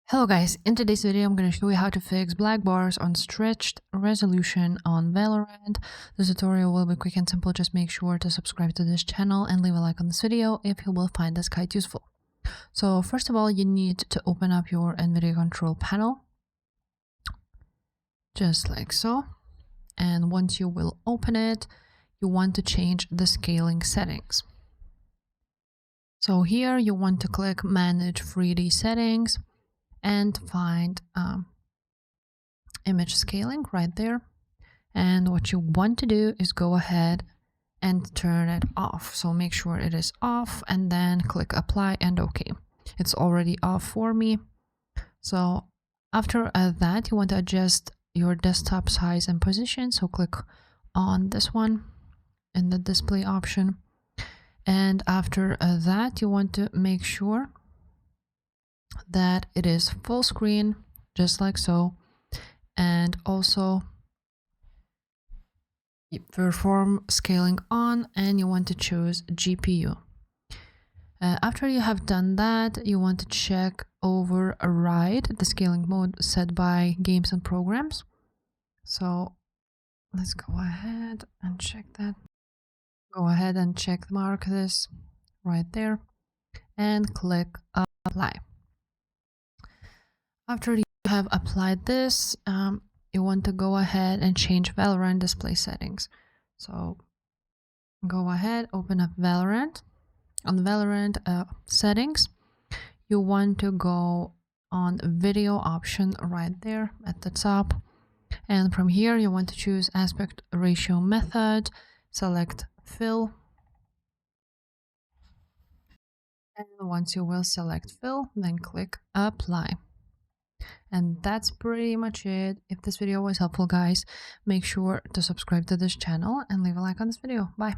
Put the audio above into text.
Hello guys, in today's video I'm going to show you how to fix black bars on stretched resolution on Valorant. The tutorial will be quick and simple. Just make sure to subscribe to this channel and leave a like on this video if you will find this guide useful. So first of all, you need to open up your NVIDIA control panel, just like so. And once you will open it, you want to change the scaling settings. So here you want to click Manage 3D Settings and find image scaling right there. And what you want to do is go ahead and turn it off. So make sure it is off and then click apply and OK. It's already off for me. So after that, you want to adjust your desktop size and position. So click on this one in the display option. And after that, you want to make sure that it is full screen, just like so, and also perform scaling on, and you want to choose GPU. After you have done that, you want to check override the scaling mode set by games and programs. So let's go ahead and check that. Go ahead and mark this right there and click apply. After you have applied this, you want to go ahead and change Valorant display settings. So go ahead, open up Valorant. On Valorant settings, you want to go on video option right there at the top. And from here, you want to choose aspect ratio method, select fill. And once you will select fill, then click apply. And that's pretty much it. If this video was helpful, guys, make sure to subscribe to this channel and leave a like on this video. Bye.